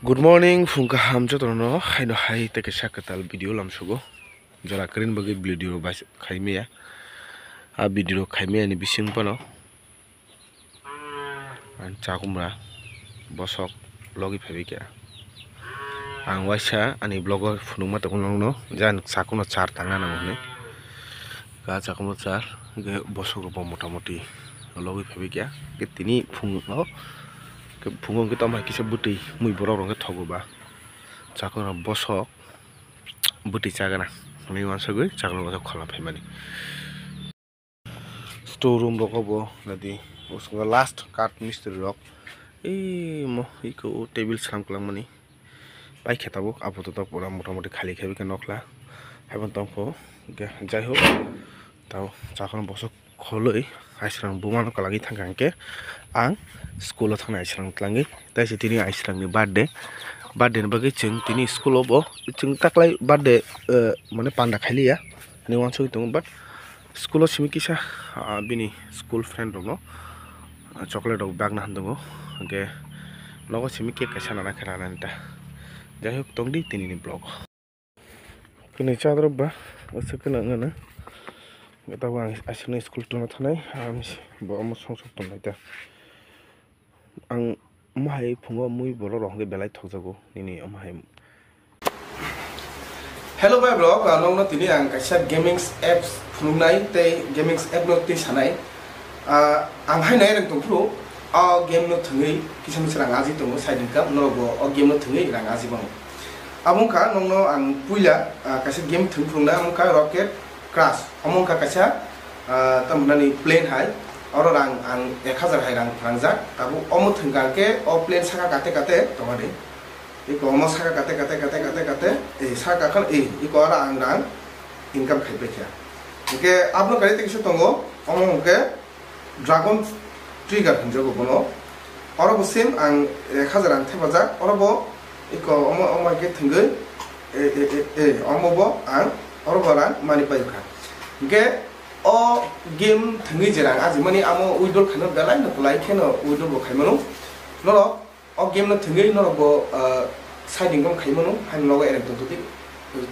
Good morning, Funka Hamjo Tono. I know I take a shakatal video lamsugo. Jala Karin Buggy video by Kaimia. A video Kaimia and Bishing Pano and Chakumra Bosok Logi Pavika. And Washa and a blogger Funumatakuno, Jan Sakuna Chartangana. God Sakumachar, Bosok Motamoti, Logi Pavika, get the knee Fungo. Pungong kita mai kisah buti, mui borong ke thogo ba. Cakona bosok, buti cakana. Ini masa gue cakona bosok khola pemani. Storeroom roko bo, nanti usung last card mystery rock. Mo iko table seram kelang mani. Baik kita bo, apa tuh pura motamoti khali khabi ke nokla. Heaven tongko, jai ho. Tahu cakona bosok kholoi. Aisrang buman ko lagi thangkang ke ang school thang aisrang tlangi tai se tini aisrang ni birthday ni bagi chung tini school obo chung taklai birthday mane panda khali ya ni wanso tung but school simi kisa bini school friend no chocolate of bag na handungo ke logo simi ke kasa na khana nanta jai hok tongdi tini ni blog kini chadro ba asakna ngana Gawang asli school tu nak tanai, bawa masuk tu nak ita. Ang mahai pungo mui bolo roh ke belai thok jago ini mahai. Hello my blog, nong na tini ang kaisa gaming apps pununai te gaming app no ti sanai. Ang hai nai rang tungpru, game no thungi kisam serang aji tungo side income no bo game no thungi rang aji bang. Among ka nong no ang puila kaisa game thungpru na among ka rocket Crash, among kakasya, tamnani plane hai, orang rang ang 1000 hai rang rangjak, tabu omut hengkang ke, plane saka kate, tomade, iko omot saka kate, saka kan iko orang rang income khai bekya. Oke, apno kali tekisyo tongo, omong ke dragon trigger henjogo bono, orang busim ang 1000 rang tebajak, orang bo iko omong ke tenggai, omobo ang orang mani payukan. Oke, game tengah jerang aja mani amo uidol kena belai nak pelai kena uidol bo kaimanu. Nolo, game nak tengah nolo bo side income kaimanu, hanya nolo erek tu tu.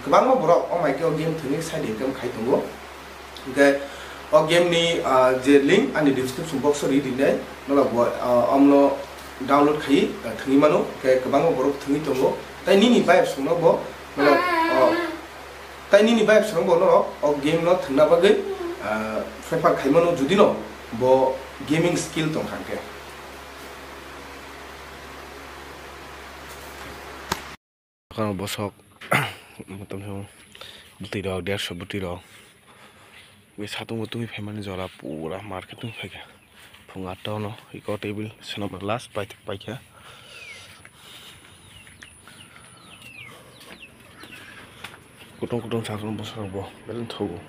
Kebang mo borok, my god game tengah side income kai tunggu. Oke, game ni je link ane description box ri di deh. Nolo bo amno download kai tengah manu. Oke, kebang mo borok tengah tunggu. Tapi ni vibes nolo bo nolo tai ni vibe serong bo no game no thna bagai prefer khaimano judi no bo gaming skill tong khangke kan bosok matam so buti ro 150 buti ro we satu mutu family jora pura market tu phega phunga to no iko table senam last paikha Kutong sakron bosok bo belen thogo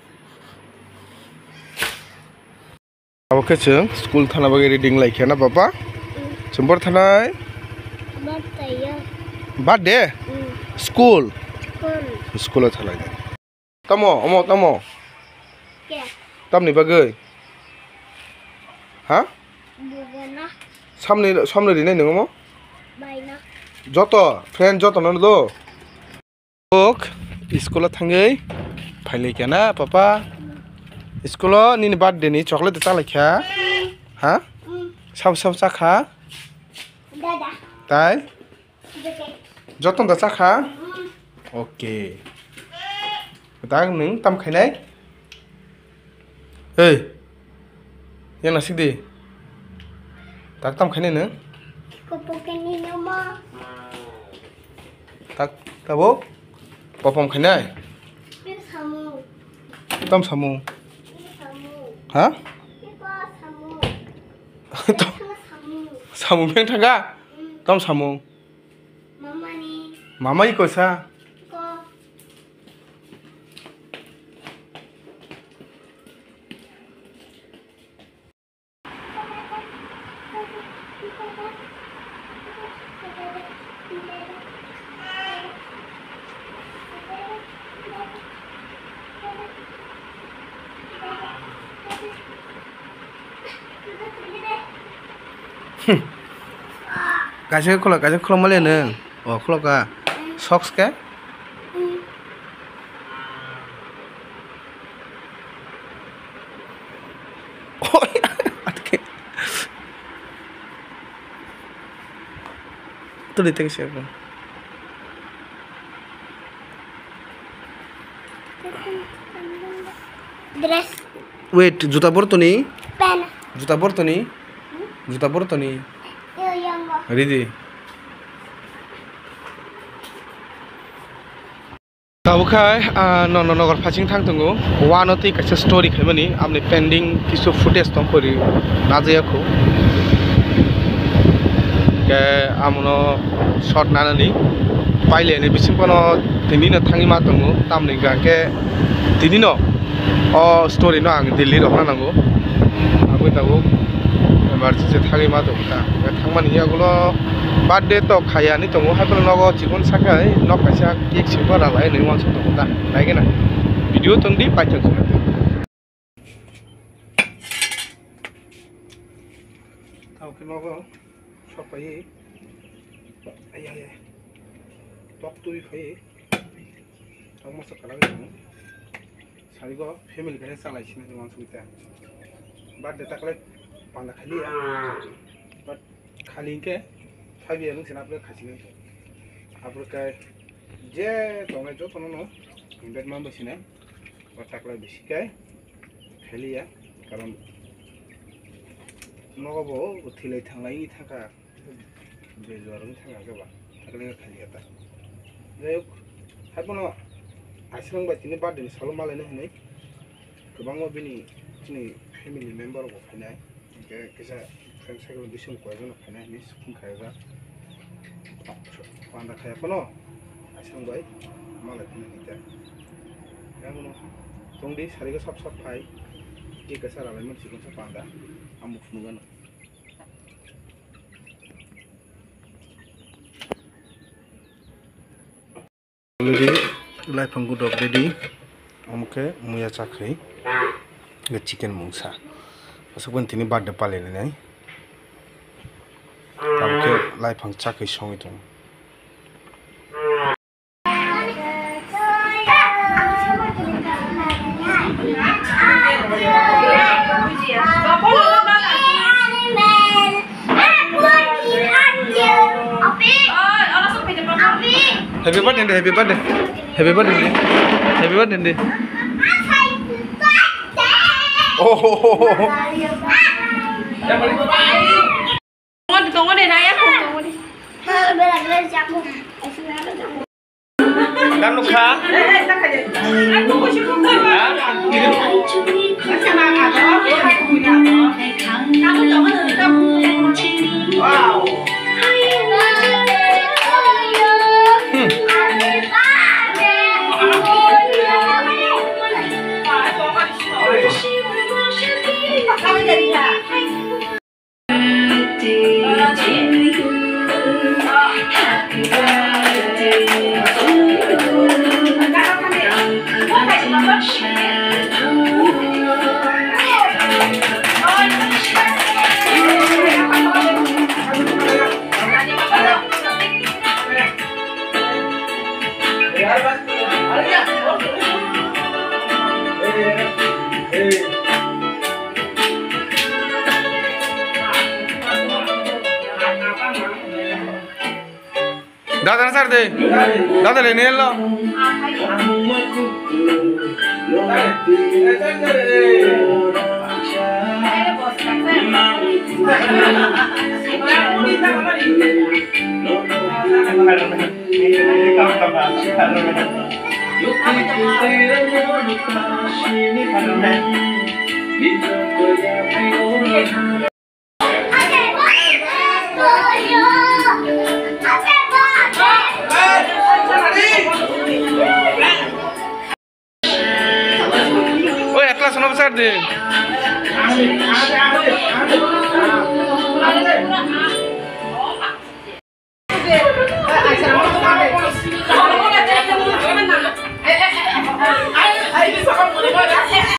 abo kecheng school thana bagi reading laikya na papa chumbor thanai birthday school thalai tamo tamni bagai ha samne rinai nongo mo joto friend joto no do ok School thangai phaile kana papa school ni birthday ni chocolate ta lakha ha sab chakha dada tai joton da chakha okay ta ning tam khainai ei yana sikdi tak tam khainai nang kopokani noma tak tabo Popom khainai tam samu ha samu beng thaga tam samu mama ni kosa Kasih kalau malah neng. Oh, kloka. Socks ke? Oh, atke. Tuh di teks siapa? Dress. Wait, juta borto nih? Pen. Juta borto nih? Juta borto nih? Yo yang go. Ready? Kabukai, nonor passing thang tunggu. One of the kaisa story kemani. Amne pending kisu footage tongkori. Naja aku. Ke amuno short nana ni. Paile ni bising kono tini na thangi ma tunggu. Tamne ga ke tini no. Oh story no ang Delhi rohna nangu. Aku tahu. Emergency thangi ma tunggu ta. Thangmani ya gulo. Birthday to khaya ni tongo haibolo nogo chikon sakai nok kaisa cake silva ralai ni wan song tongo ta naige na video tongdi paithak jona tau ke nogo sopai ai ai tok tui phai tong mo sakala ni sari go family ka salai sin ni wan suita birthday takle panda khali ya but khali ke Habi yang sini apa kasih ni? Apa kai? Je, tonggai jo tono no. Ingat mana besi ni? Watak lagi besi kai. Kheli ya, karena nogo bo, utilai thanglai thangka. Bejuarung thangka ke ba? Takle kheli ya ta. Jadi, hapo no. Asrang ba tini bar ni selalu malah ni. Kebang mo bini, sini family member ko kena. Kisah friend circle bising ko aja no kena ni sepun kaya. Panda kaya kono asam bai malah kena kita yang kono tongdi sari ko sab pai di kasar alai man sikon sa panda amuk nugan lagi lai panggu dog ready amuke muya chakri ge chicken mungsa asukon tini birthday pale nai Tamke lai phang chak song itu. Happy birthday, happy birthday, happy birthday, happy birthday. Oh. Tunggu deh, saya tunggu deh. Benar-benar jago. Dan luka. Wow. दादा ना sir दे दादा लेने लो oh ya kelas nomor satu